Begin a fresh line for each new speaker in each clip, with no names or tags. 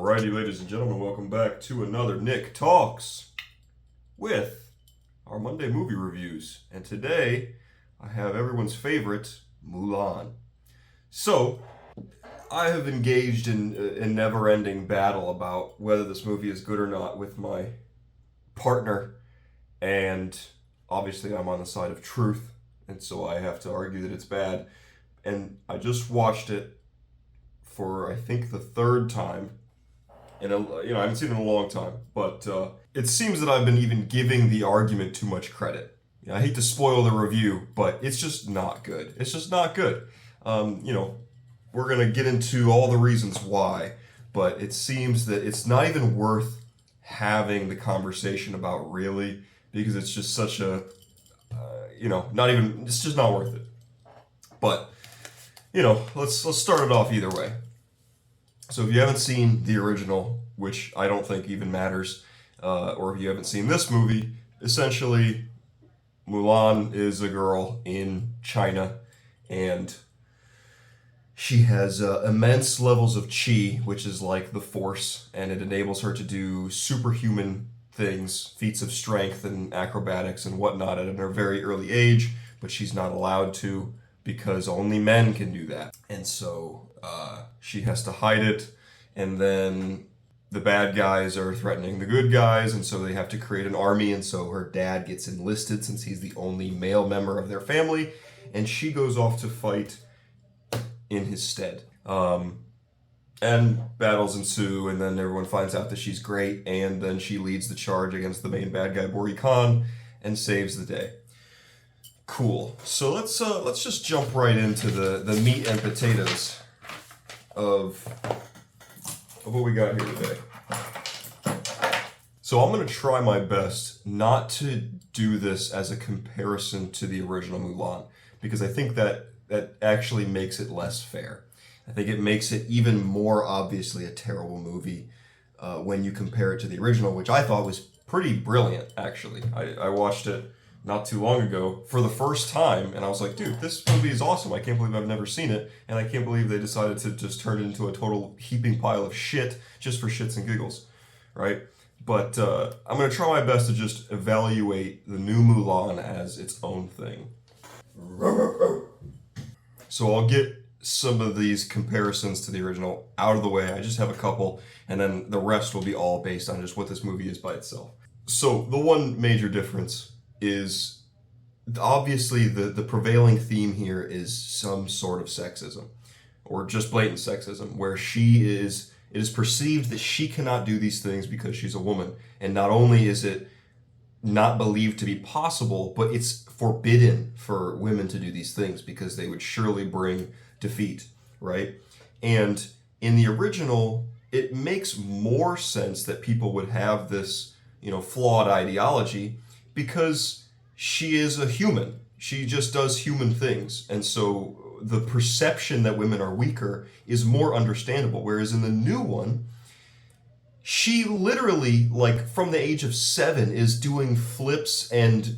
Alrighty, ladies and gentlemen, welcome back to another Nick Talks with our Monday movie reviews. And today, I have everyone's favorite, Mulan. So, I have engaged in a never-ending battle about whether this movie is good or not with my partner, and obviously I'm on the side of truth, and so I have to argue that it's bad. And I just watched it for, I think, the third time. And I haven't seen it in a long time, but it seems that I've been even giving the argument too much credit. I hate to spoil the review, but it's just not good. It's just not good. We're gonna get into all the reasons why, but it seems that it's not even worth having the conversation about, really, because it's just such a, it's just not worth it. But let's start it off either way. So if you haven't seen the original, which I don't think even matters, or if you haven't seen this movie, essentially Mulan is a girl in China, and she has immense levels of qi, which is like the force, and it enables her to do superhuman things, feats of strength and acrobatics and whatnot at a very early age, but she's not allowed to because only men can do that. And so she has to hide it, and then the bad guys are threatening the good guys, and so they have to create an army, and so her dad gets enlisted since he's the only male member of their family, and she goes off to fight in his stead. And battles ensue, and then everyone finds out that she's great, and then she leads the charge against the main bad guy, Bori Khan, and saves the day. Cool. So let's just jump right into the meat and potatoes of what we got here today. So I'm going to try my best not to do this as a comparison to the original Mulan, because I think that actually makes it less fair. I think it makes it even more obviously a terrible movie when you compare it to the original, which I thought was pretty brilliant, actually. I watched it not too long ago for the first time, and I was like, dude, this movie is awesome. I can't believe I've never seen it, and I can't believe they decided to just turn it into a total heaping pile of shit just for shits and giggles, right? But I'm going to try my best to just evaluate the new Mulan as its own thing. So I'll get some of these comparisons to the original out of the way. I just have a couple, and then the rest will be all based on just what this movie is by itself. So the one major difference is obviously the prevailing theme here is some sort of sexism, or just blatant sexism, where it is perceived that she cannot do these things because she's a woman. And not only is it not believed to be possible, but it's forbidden for women to do these things because they would surely bring defeat, right? And in the original, it makes more sense that people would have this, flawed ideology, because she is a human. She just does human things. And so the perception that women are weaker is more understandable. Whereas in the new one, she literally, like from the age of 7, is doing flips and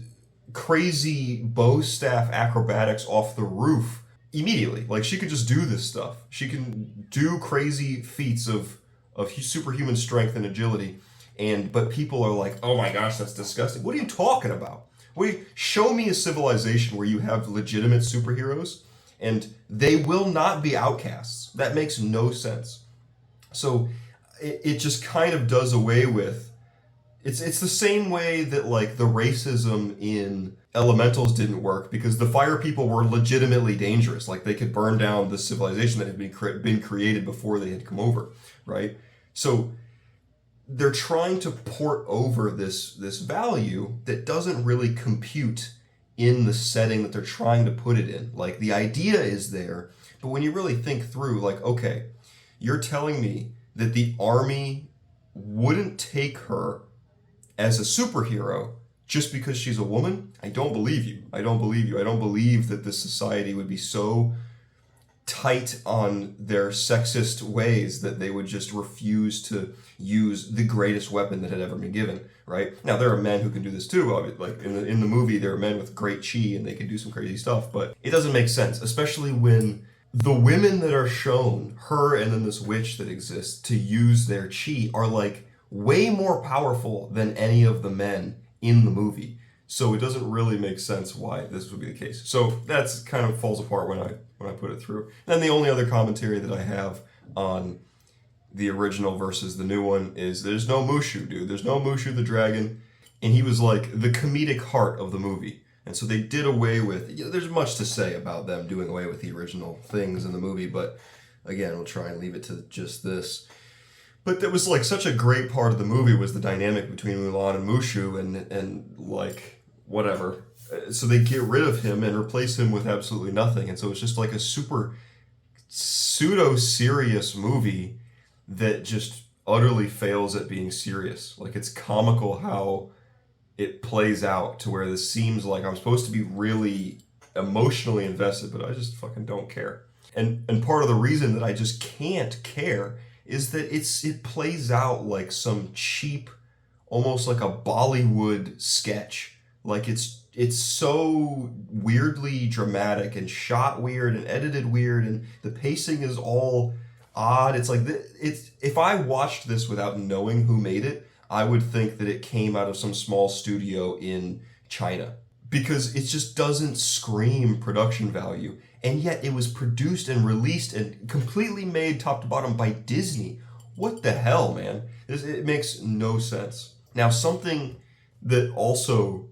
crazy bow staff acrobatics off the roof immediately. Like, she could just do this stuff. She can do crazy feats of superhuman strength and agility. But people are like, oh my gosh, that's disgusting. What are you talking about? Show me a civilization where you have legitimate superheroes and they will not be outcasts. That makes no sense. So it just kind of does away with, it's the same way that like the racism in Elementals didn't work, because the fire people were legitimately dangerous. Like, they could burn down the civilization that had been created before they had come over, right? So they're trying to port over this value that doesn't really compute in the setting that they're trying to put it in. Like, the idea is there, but when you really think through, like, okay, you're telling me that the army wouldn't take her as a superhero just because she's a woman? I don't believe you. I don't believe that this society would be so tight on their sexist ways that they would just refuse to use the greatest weapon that had ever been given, right? Now, there are men who can do this too. Like in the movie, there are men with great chi and they can do some crazy stuff, but it doesn't make sense, especially when the women that are shown, her and then this witch that exists, to use their chi are like way more powerful than any of the men in the movie. So it doesn't really make sense why this would be the case. So that's kind of falls apart when I put it through. And then the only other commentary that I have on the original versus the new one is there's no Mushu, dude. There's no Mushu the dragon, and he was like the comedic heart of the movie. And so they did away with. There's much to say about them doing away with the original things in the movie, but again, we'll try and leave it to just this. But that was like such a great part of the movie was the dynamic between Mulan and Mushu, and like whatever. So they get rid of him and replace him with absolutely nothing, and so it's just like a super pseudo serious movie that just utterly fails at being serious. Like it's comical how it plays out to where this seems like I'm supposed to be really emotionally invested, but I just fucking don't care. And part of the reason that I just can't care is that it plays out like some cheap, almost like a Bollywood sketch. Like it's so weirdly dramatic and shot weird and edited weird, and the pacing is all odd. It's like it's if I watched this without knowing who made it, I would think that it came out of some small studio in China because it just doesn't scream production value. And yet it was produced and released and completely made top to bottom by Disney. What the hell, man? It makes no sense. Now, something that also,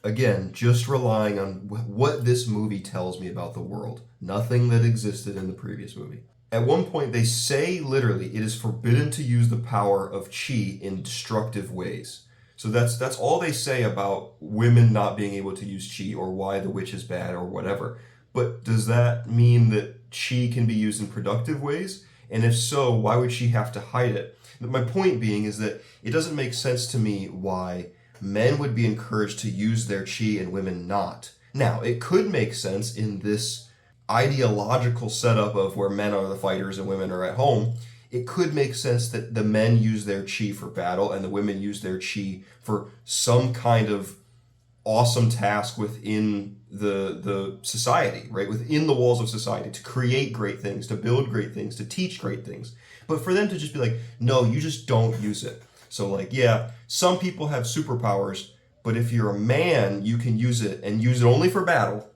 again, just relying on what this movie tells me about the world, nothing that existed in the previous movie. At one point, they say literally, it is forbidden to use the power of chi in destructive ways. So that's all they say about women not being able to use chi or why the witch is bad or whatever. But does that mean that chi can be used in productive ways? And if so, why would she have to hide it? My point being is that it doesn't make sense to me why men would be encouraged to use their chi and women not. Now, it could make sense in this ideological setup of where men are the fighters and women are at home. It could make sense that the men use their chi for battle and the women use their chi for some kind of awesome task within the society, right? Within the walls of society, to create great things, to build great things, to teach great things. But for them to just be like, no, you just don't use it. So like, yeah, some people have superpowers, but if you're a man, you can use it and use it only for battle.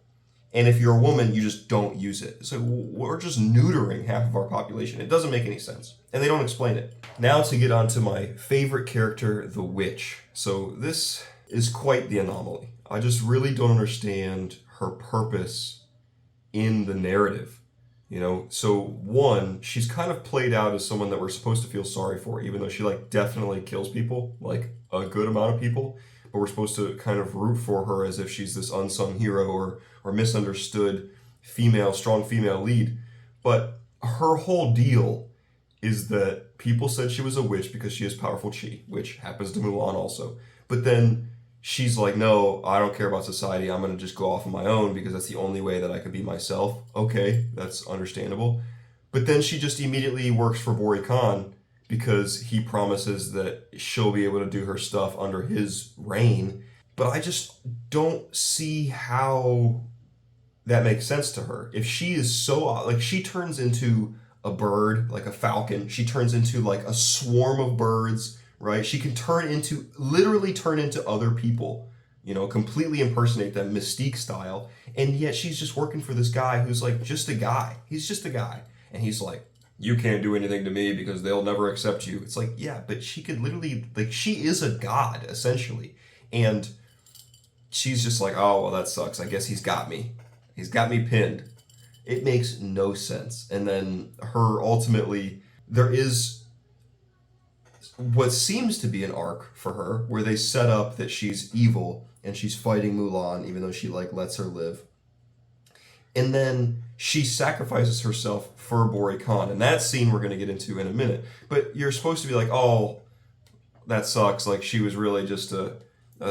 And if you're a woman, you just don't use it. So we're just neutering half of our population. It doesn't make any sense. And they don't explain it. Now to get on to my favorite character, the witch. So this is quite the anomaly. I just really don't understand her purpose in the narrative. You know, so one, she's kind of played out as someone that we're supposed to feel sorry for, even though she like definitely kills people, like a good amount of people. But we're supposed to kind of root for her as if she's this unsung hero or misunderstood female, strong female lead. But her whole deal is that people said she was a witch because she has powerful chi, which happens to Mulan also. But then she's like, no, I don't care about society. I'm going to just go off on my own because that's the only way that I could be myself. Okay, that's understandable. But then she just immediately works for Bori Khan because he promises that she'll be able to do her stuff under his reign. But I just don't see how that makes sense to her. If she is so, like, she turns into a bird, like a falcon. She turns into like a swarm of birds, right? She can literally turn into other people, you know, completely impersonate them, Mystique style. And yet she's just working for this guy who's like just a guy. He's just a guy. And he's like, you can't do anything to me because they'll never accept you. It's like, yeah, but she could literally, like, she is a god, essentially. And she's just like, oh, well, that sucks. I guess he's got me. He's got me pinned. It makes no sense. And then her ultimately, there is what seems to be an arc for her where they set up that she's evil and she's fighting Mulan even though she like lets her live. And then she sacrifices herself for Bori Khan. And that scene we're going to get into in a minute. But you're supposed to be like, oh, that sucks. Like she was really just a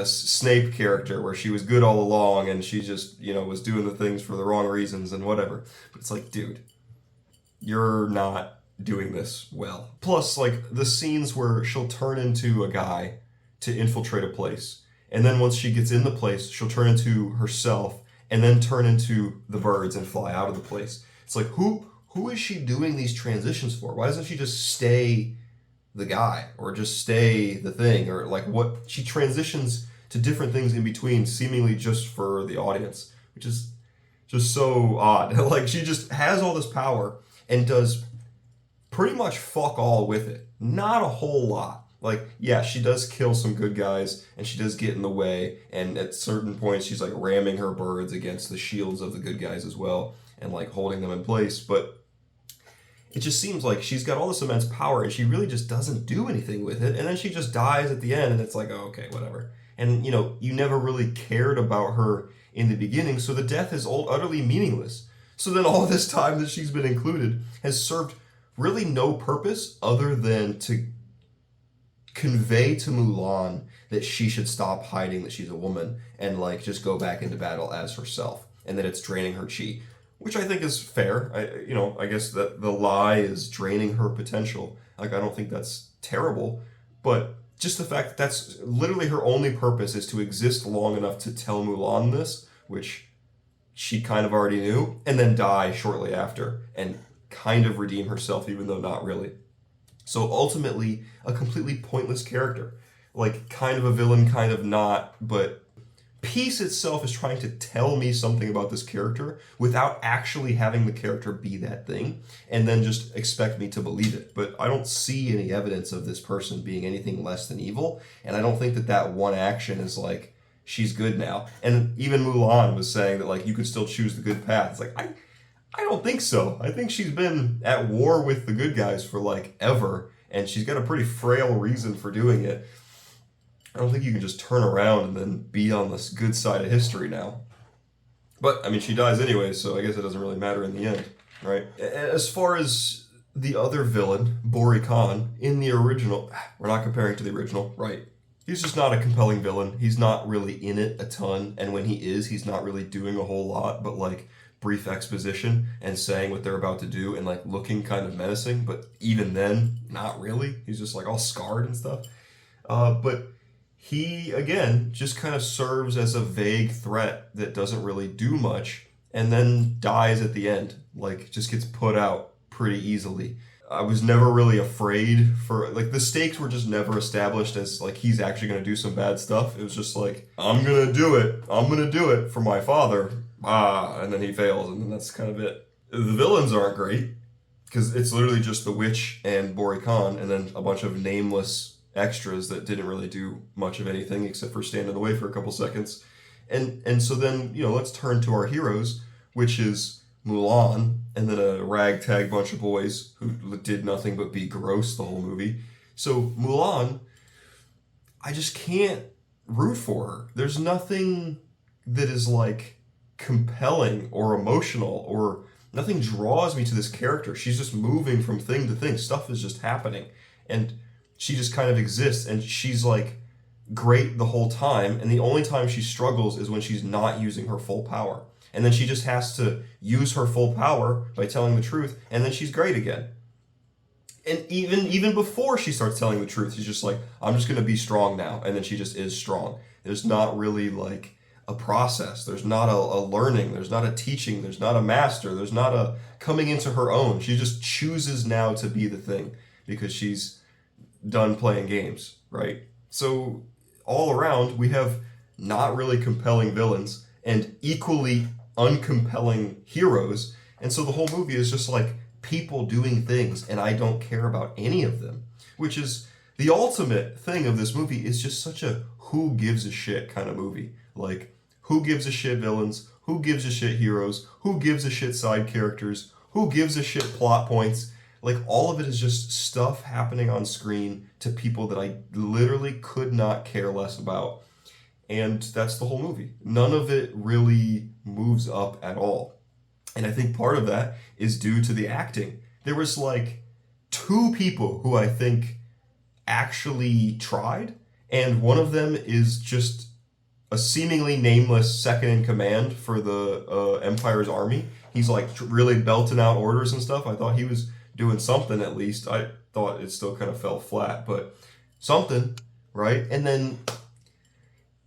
Snape character where she was good all along and she just, you know, was doing the things for the wrong reasons and whatever. But it's like, dude, you're not doing this well. Plus, like, the scenes where she'll turn into a guy to infiltrate a place. And then once she gets in the place, she'll turn into herself and then turn into the birds and fly out of the place. It's It's like, who is she doing these transitions for? Why doesn't she just stay the guy or just stay the thing? Or like, what, she transitions to different things in between, seemingly just for the audience, which is just so odd. Like, she just has all this power and does pretty much fuck all with it. Not a whole lot. Like, yeah, she does kill some good guys and she does get in the way, and at certain points she's like ramming her birds against the shields of the good guys as well and like holding them in place, but it just seems like she's got all this immense power and she really just doesn't do anything with it, and then she just dies at the end, and it's like, oh, okay, whatever. And you know, you never really cared about her in the beginning, so the death is all utterly meaningless. So then all this time that she's been included has served really no purpose other than to convey to Mulan that she should stop hiding that she's a woman and like just go back into battle as herself, and that it's draining her chi, which I think is fair. I guess that the lie is draining her potential. Like, I don't think that's terrible, but just the fact that that's literally her only purpose is to exist long enough to tell Mulan this, which she kind of already knew, and then die shortly after and kind of redeem herself, even though not really. So ultimately, a completely pointless character. Like, kind of a villain, kind of not, but Peace itself is trying to tell me something about this character without actually having the character be that thing, and then just expect me to believe it. But I don't see any evidence of this person being anything less than evil, and I don't think that that one action is like, she's good now. And even Mulan was saying that, like, you could still choose the good path. It's like, I don't think so. I think she's been at war with the good guys for, like, ever, and she's got a pretty frail reason for doing it. I don't think you can just turn around and then be on this good side of history now. But, I mean, she dies anyway, so I guess it doesn't really matter in the end, right? As far as the other villain, Bori Khan, in the original, we're not comparing to the original, right? He's just not a compelling villain. He's not really in it a ton, and when he is, he's not really doing a whole lot, but, like, brief exposition and saying what they're about to do and, like, looking kind of menacing, but even then, not really. He's just, like, all scarred and stuff. But he, again, just kind of serves as a vague threat that doesn't really do much and then dies at the end. Like, just gets put out pretty easily. I was never really afraid for, like, the stakes were just never established as, like, he's actually going to do some bad stuff. It was just like, I'm going to do it. I'm going to do it for my father. And then he fails, and then that's kind of it. The villains aren't great, because it's literally just the witch and Bori Khan, and then a bunch of nameless extras that didn't really do much of anything except for stand in the way for a couple seconds. And so then, you know, let's turn to our heroes, which is Mulan, and then a ragtag bunch of boys who did nothing but be gross the whole movie. So Mulan, I just can't root for her. There's nothing that is, like, compelling or emotional, or nothing draws me to this character. She's just moving from thing to thing. Stuff is just happening. And she just kind of exists, and she's, like, great the whole time, and the only time she struggles is when she's not using her full power. And then she just has to use her full power by telling the truth, and then she's great again. And even before she starts telling the truth, she's just like, I'm just going to be strong now, and then she just is strong. There's not really, like, a process. There's not a learning. There's not a teaching. There's not a master. There's not a coming into her own. She just chooses now to be the thing because she's done playing games, right? So all around, we have not really compelling villains and equally uncompelling heroes. And so the whole movie is just like people doing things, and I don't care about any of them, which is the ultimate thing of this movie. Is just such a who gives a shit kind of movie. Like, who gives a shit villains? Who gives a shit heroes? Who gives a shit side characters? Who gives a shit plot points? Like, all of it is just stuff happening on screen to people that I literally could not care less about. And that's the whole movie. None of it really moves up at all. And I think part of that is due to the acting. There was, like, 2 people who I think actually tried, and one of them is just a seemingly nameless second in command for the Empire's army. He's, like, really belting out orders and stuff. I thought he was doing something at least. I thought it still kind of fell flat, but something, right? And then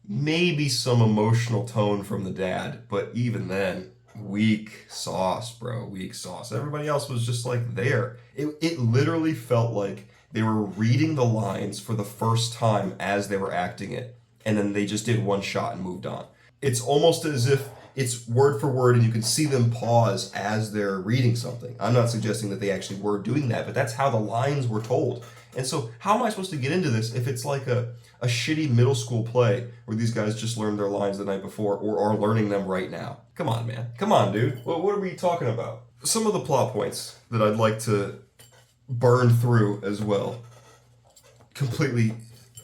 maybe some emotional tone from the dad, but even then, Weak sauce, bro. Weak sauce. Everybody else was just like there. It literally felt like they were reading the lines for the first time as they were acting it, and then they just did one shot and moved on. It's almost as if it's word for word and you can see them pause as they're reading something. I'm not suggesting that they actually were doing that, but that's how the lines were told. And so, how am I supposed to get into this if it's like a shitty middle school play where these guys just learned their lines the night before or are learning them right now? Come on, man. Come on, dude. What are we talking about? Some of the plot points that I'd like to burn through as well. Completely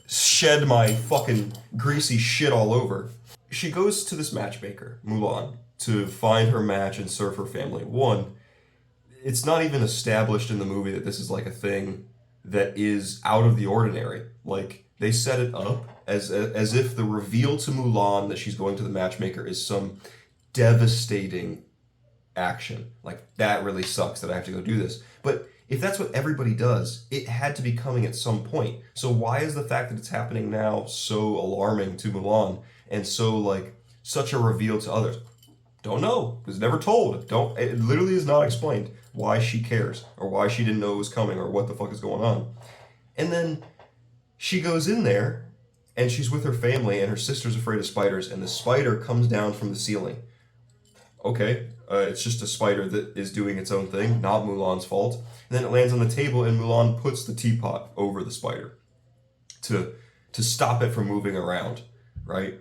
shed my fucking greasy shit all over. She goes to this matchmaker, Mulan, to find her match and serve her family. One, it's not even established in the movie that this is like a thing that is out of the ordinary. Like, they set it up as if the reveal to Mulan that she's going to the matchmaker is some devastating action. Like, that really sucks that I have to go do this. But if that's what everybody does, it had to be coming at some point. So why is the fact that it's happening now so alarming to Mulan and so like such a reveal to others? Don't know. It was never told. It literally is not explained why she cares or why she didn't know it was coming or what the fuck is going on. And then she goes in there and she's with her family and her sister's afraid of spiders and the spider comes down from the ceiling. Okay, it's just a spider that is doing its own thing, not Mulan's fault. And then it lands on the table and Mulan puts the teapot over the spider to stop it from moving around, right?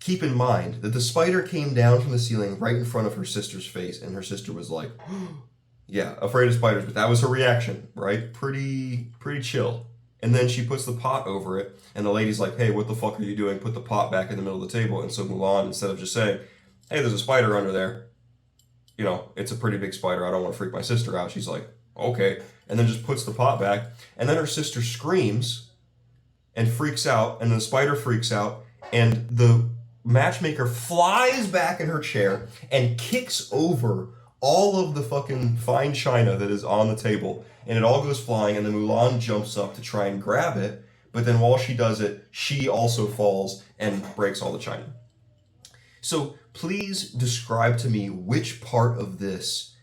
Keep in mind that the spider came down from the ceiling right in front of her sister's face and her sister was like, yeah, afraid of spiders, but that was her reaction, right? Pretty chill. And then she puts the pot over it and the lady's like, hey, what the fuck are you doing? Put the pot back in the middle of the table. And so Mulan, instead of just saying, hey, there's a spider under there, you know, it's a pretty big spider, I don't want to freak my sister out, she's like, okay, and then just puts the pot back, and then her sister screams and freaks out, and the spider freaks out, and the matchmaker flies back in her chair and kicks over all of the fucking fine china that is on the table, and it all goes flying, and then Mulan jumps up to try and grab it, but then while she does it, she also falls and breaks all the china. So please describe to me which part of this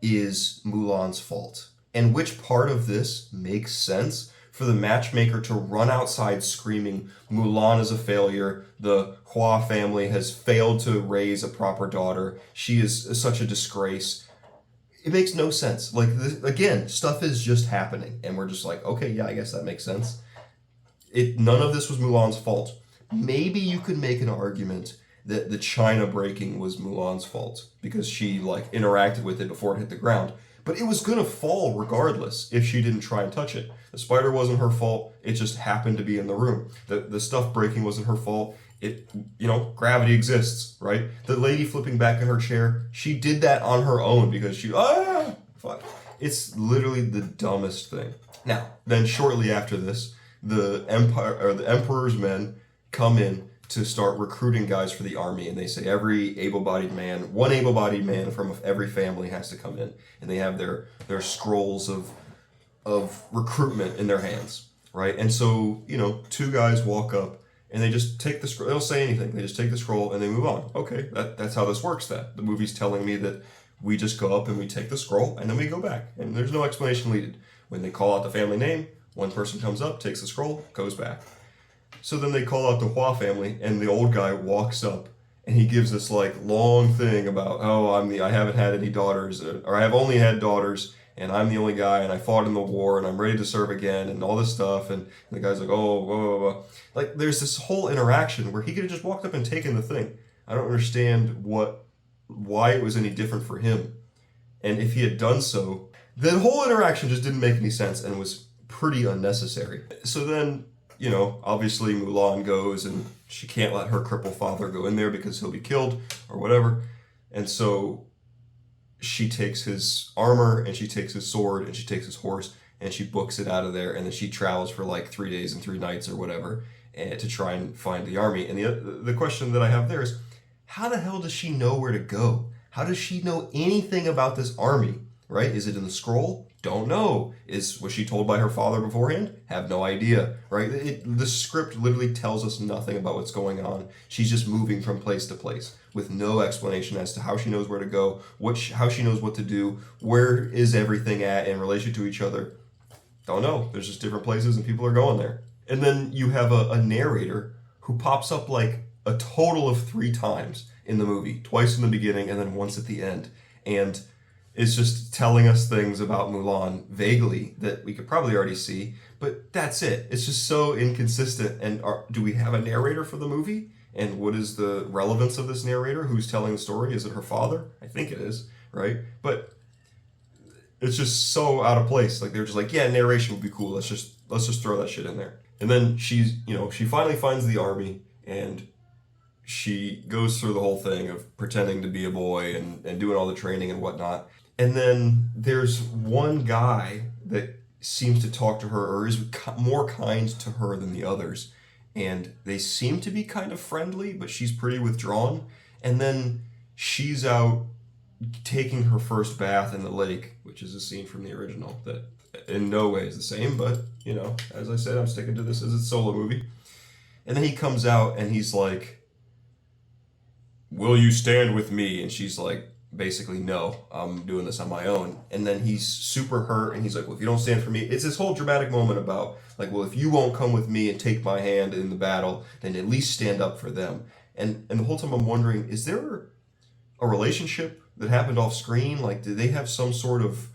is Mulan's fault and which part of this makes sense for the matchmaker to run outside screaming, Mulan is a failure, the Hua family has failed to raise a proper daughter, she is such a disgrace. It makes no sense. Like, this, again, stuff is just happening and we're just like, okay, yeah, I guess that makes sense. None of this was Mulan's fault. Maybe you could make an argument that the china breaking was Mulan's fault because she like interacted with it before it hit the ground. But it was gonna fall regardless if she didn't try and touch it. The spider wasn't her fault. It just happened to be in the room. The stuff breaking wasn't her fault. Gravity exists, right? The lady flipping back in her chair, she did that on her own because fuck. It's literally the dumbest thing. Now, then shortly after this, the emperor's men come in to start recruiting guys for the army, and they say one able-bodied man from every family has to come in, and they have their scrolls of recruitment in their hands, right? And so, two guys walk up and they just take the scroll. They don't say anything. They just take the scroll and they move on. Okay, that's how this works then. The movie's telling me that we just go up and we take the scroll and then we go back, and there's no explanation needed. When they call out the family name, one person comes up, takes the scroll, goes back. So then they call out the Hua family, and the old guy walks up, and he gives this like long thing about, I haven't had any daughters, or I have only had daughters, and I'm the only guy, and I fought in the war, and I'm ready to serve again, and all this stuff, and the guy's like, oh, whoa, whoa. Like, there's this whole interaction where he could have just walked up and taken the thing. I don't understand why it was any different for him, and if he had done so, the whole interaction just didn't make any sense, and was pretty unnecessary. So then, obviously Mulan goes and she can't let her crippled father go in there because he'll be killed or whatever. And so she takes his armor and she takes his sword and she takes his horse and she books it out of there. And then she travels for like 3 days and 3 nights or whatever to try and find the army. And the question that I have there is, how the hell does she know where to go? How does she know anything about this army? right? Is it in the scroll? Don't know. Was she told by her father beforehand? Have no idea, right? The script literally tells us nothing about what's going on. She's just moving from place to place with no explanation as to how she knows where to go, how she knows what to do, where is everything at in relation to each other. Don't know. There's just different places and people are going there. And then you have a narrator who pops up like a total of 3 times in the movie, twice in the beginning and then once at the end. And it's just telling us things about Mulan vaguely that we could probably already see, but that's it. It's just so inconsistent. And do we have a narrator for the movie? And what is the relevance of this narrator? Who's telling the story? Is it her father? I think it is, right? But it's just so out of place. Like they're just like, yeah, narration would be cool. Let's just throw that shit in there. And then she finally finds the army and she goes through the whole thing of pretending to be a boy and doing all the training and whatnot. And then there's one guy that seems to talk to her or is more kind to her than the others. And they seem to be kind of friendly, but she's pretty withdrawn. And then she's out taking her first bath in the lake, which is a scene from the original that in no way is the same, but, as I said, I'm sticking to this as a solo movie. And then he comes out and he's like, will you stand with me? And she's like, basically, no, I'm doing this on my own. And then he's super hurt and he's like, well, if you don't stand for me, it's this whole dramatic moment about like, well, if you won't come with me and take my hand in the battle, then at least stand up for them. And the whole time I'm wondering, is there a relationship that happened off screen? Like, did they have some sort of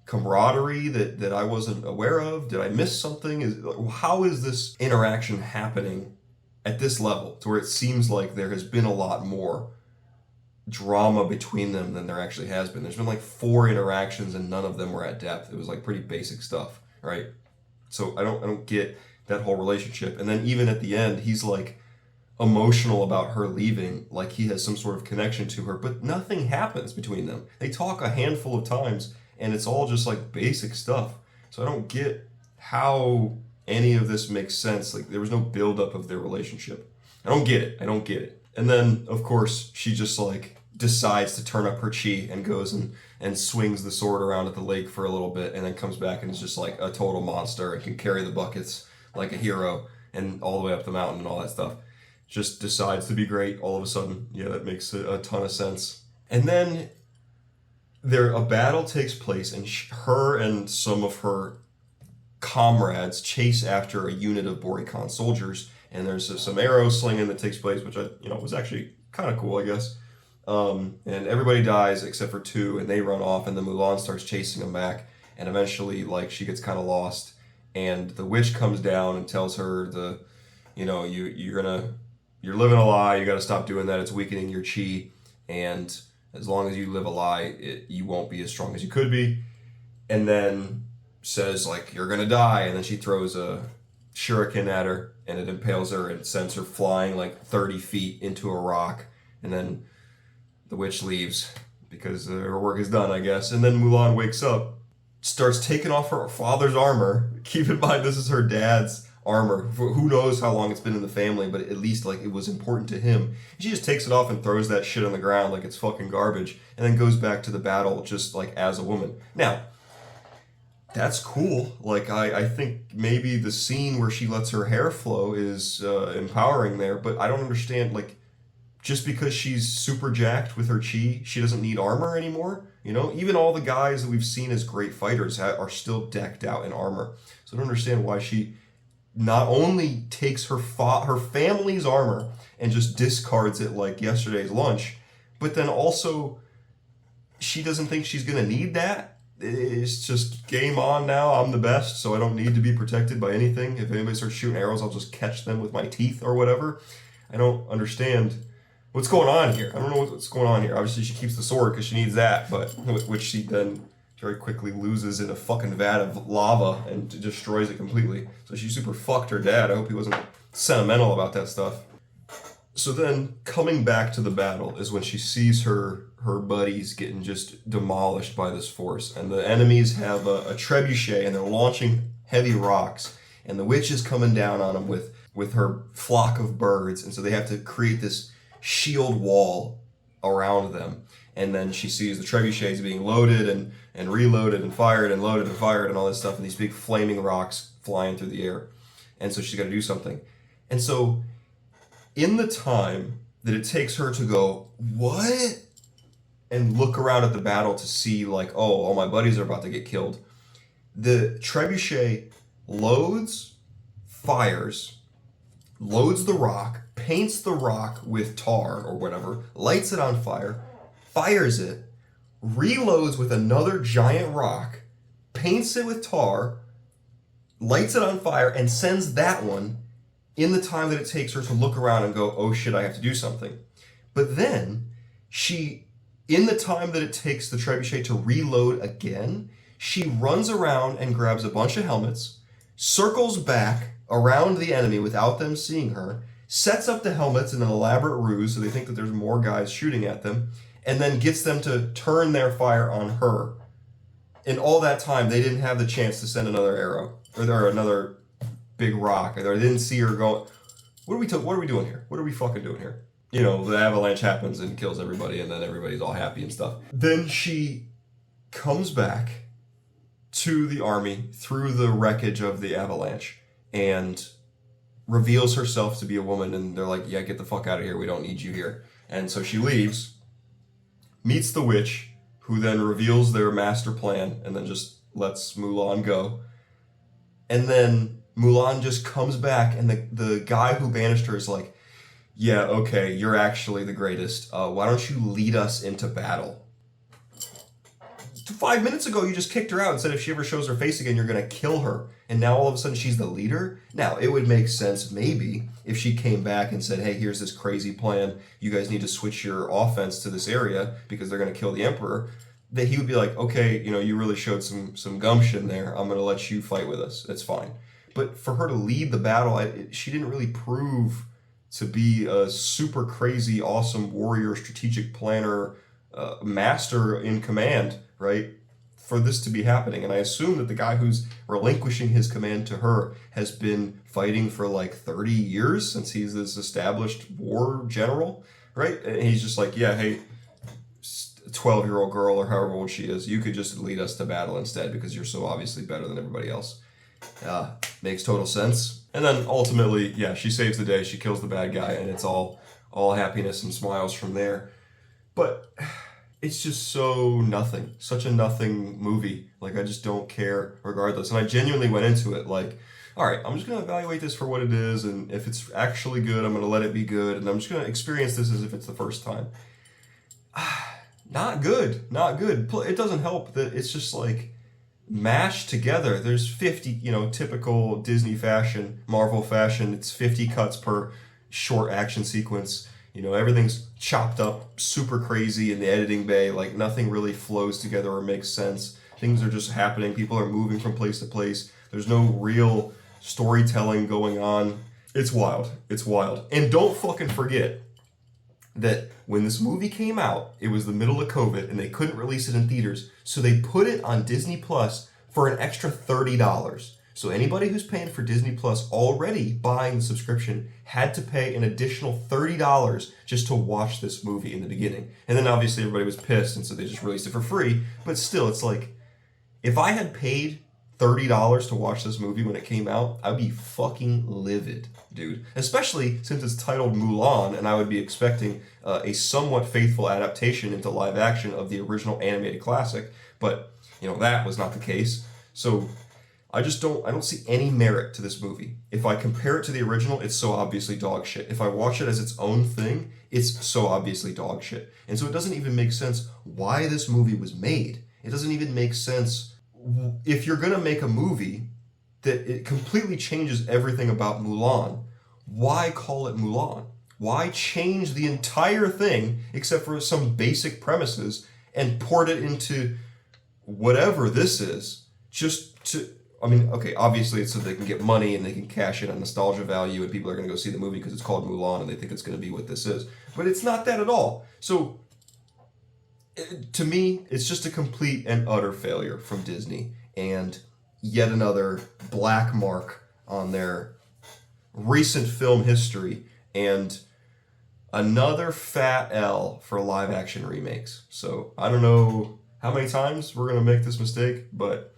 camaraderie that I wasn't aware of? Did I miss something? How is this interaction happening at this level to where it seems like there has been a lot more drama between them than there actually has been? There's been like 4 interactions and none of them were at depth. It was like pretty basic stuff, right? So I don't get that whole relationship. And then even at the end, he's like emotional about her leaving, like he has some sort of connection to her, but nothing happens between them. They talk a handful of times and it's all just like basic stuff. So I don't get how any of this makes sense. Like there was no buildup of their relationship. I don't get it. And then of course she just like decides to turn up her chi and goes and swings the sword around at the lake for a little bit and then comes back and is just like a total monster and can carry the buckets like a hero and all the way up the mountain and all that stuff. Just decides to be great all of a sudden. Yeah, that makes a ton of sense. And then a battle takes place and her and some of her comrades chase after a unit of Boricon soldiers, and there's some arrow slinging that takes place, which was actually kind of cool, I guess. And everybody dies except for 2, and they run off, and then Mulan starts chasing them back, and eventually, like, she gets kind of lost, and the witch comes down and tells her you're living a lie, you got to stop doing that, it's weakening your chi, and as long as you live a lie, you won't be as strong as you could be. And then says, like, you're gonna die, and then she throws a shuriken at her, and it impales her and sends her flying like 30 feet into a rock, and then the witch leaves because her work is done, I guess. And then Mulan wakes up, starts taking off her father's armor. Keep in mind, this is her dad's armor. Who knows how long it's been in the family, but at least like it was important to him. She just takes it off and throws that shit on the ground like it's fucking garbage, and then goes back to the battle just like as a woman. Now, that's cool. Like, I think maybe the scene where she lets her hair flow is empowering there, but I don't understand, like, just because she's super jacked with her chi, she doesn't need armor anymore? Even all the guys that we've seen as great fighters are still decked out in armor. So I don't understand why she not only takes her family's armor and just discards it like yesterday's lunch, but then also she doesn't think she's going to need that. It's just game on now. I'm the best, so I don't need to be protected by anything. If anybody starts shooting arrows, I'll just catch them with my teeth or whatever. I don't understand what's going on here. I don't know what's going on here. Obviously, she keeps the sword because she needs that, but which she then very quickly loses in a fucking vat of lava and destroys it completely. So she super fucked her dad. I hope he wasn't sentimental about that stuff. So then, coming back to the battle is when she sees her buddies getting just demolished by this force. And the enemies have a trebuchet, and they're launching heavy rocks. And the witch is coming down on them with her flock of birds. And so they have to create this shield wall around them. And then she sees the trebuchets being loaded, and and reloaded and fired and loaded and fired and all this stuff, and these big flaming rocks flying through the air. And so she's got to do something. And so in the time that it takes her to go, what? And look around at the battle to see, like, oh, all my buddies are about to get killed. The trebuchet loads, fires, loads the rock, paints the rock with tar or whatever, lights it on fire, fires it, reloads with another giant rock, paints it with tar, lights it on fire, and sends that one in the time that it takes her to look around and go, oh shit, I have to do something. But then she, in the time that it takes the trebuchet to reload again, she runs around and grabs a bunch of helmets, circles back around the enemy without them seeing her, sets up the helmets in an elaborate ruse so they think that there's more guys shooting at them, and then gets them to turn their fire on her. In all that time, they didn't have the chance to send another arrow or another big rock. Or they didn't see her go, what are we doing here? What are we fucking doing here? You know, the avalanche happens and kills everybody, and then everybody's all happy and stuff. Then she comes back to the army through the wreckage of the avalanche and reveals herself to be a woman, and they're like, yeah, get the fuck out of here, we don't need you here. And so she leaves, meets the witch, who then reveals their master plan and then just lets Mulan go. And then Mulan just comes back, and the guy who banished her is like, yeah, okay, you're actually the greatest. Why don't you lead us into battle? 5 minutes ago, you just kicked her out and said if she ever shows her face again, you're going to kill her. And now all of a sudden she's the leader? Now, it would make sense maybe if she came back and said, hey, here's this crazy plan. You guys need to switch your offense to this area because they're going to kill the emperor. That he would be like, okay, you know, you really showed some gumption there. I'm going to let you fight with us. That's fine. But for her to lead the battle, she didn't really prove to be a super crazy, awesome warrior, strategic planner, master in command, right? For this to be happening. And I assume that the guy who's relinquishing his command to her has been fighting for like 30 years since he's this established war general, right? And he's just like, yeah, hey, 12-year-old girl or however old she is, you could just lead us to battle instead because you're so obviously better than everybody else. Makes total sense. And then ultimately, yeah, she saves the day, she kills the bad guy, and it's all happiness and smiles from there. But it's just so nothing. Such a nothing movie. Like, I just don't care regardless. And I genuinely went into it like, all right, I'm just going to evaluate this for what it is, and if it's actually good, I'm going to let it be good, and I'm just going to experience this as if it's the first time. Not good. It doesn't help that it's just like mashed together. There's 50, typical Disney fashion, Marvel fashion. It's 50 cuts per short action sequence. Everything's chopped up super crazy in the editing bay. Like, nothing really flows together or makes sense. Things are just happening. People are moving from place to place. There's no real storytelling going on. It's wild. And don't fucking forget that when this movie came out, it was the middle of COVID and they couldn't release it in theaters. So they put it on Disney Plus for an extra $30. So anybody who's paying for Disney Plus already buying the subscription had to pay an additional $30 just to watch this movie in the beginning. And then obviously everybody was pissed, and so they just released it for free. But still, it's like, if I had paid $30 to watch this movie when it came out, I'd be fucking livid, dude. Especially since it's titled Mulan, and I would be expecting a somewhat faithful adaptation into live action of the original animated classic. But, that was not the case. So I don't see any merit to this movie. If I compare it to the original, it's so obviously dog shit. If I watch it as its own thing, it's so obviously dog shit. And so it doesn't even make sense why this movie was made. It doesn't even make sense if you're going to make a movie that it completely changes everything about Mulan. Why call it Mulan? Why change the entire thing except for some basic premises and port it into whatever this is just to... obviously it's so they can get money and they can cash in on nostalgia value and people are going to go see the movie because it's called Mulan and they think it's going to be what this is. But it's not that at all. So, to me, it's just a complete and utter failure from Disney and yet another black mark on their recent film history and another fat L for live action remakes. So, I don't know how many times we're going to make this mistake, but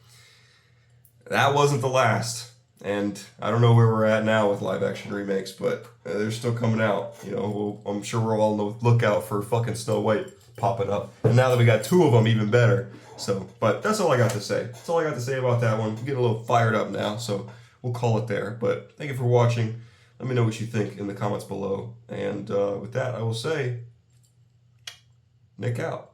that wasn't the last. And I don't know where we're at now with live action remakes, but they're still coming out. You know, I'm sure we're all on the lookout for fucking Snow White popping up. And now that we got two of them, even better. So, but that's all I got to say. That's all I got to say about that one. I'm getting a little fired up now, so we'll call it there. But thank you for watching. Let me know what you think in the comments below. And with that, I will say, Nick out.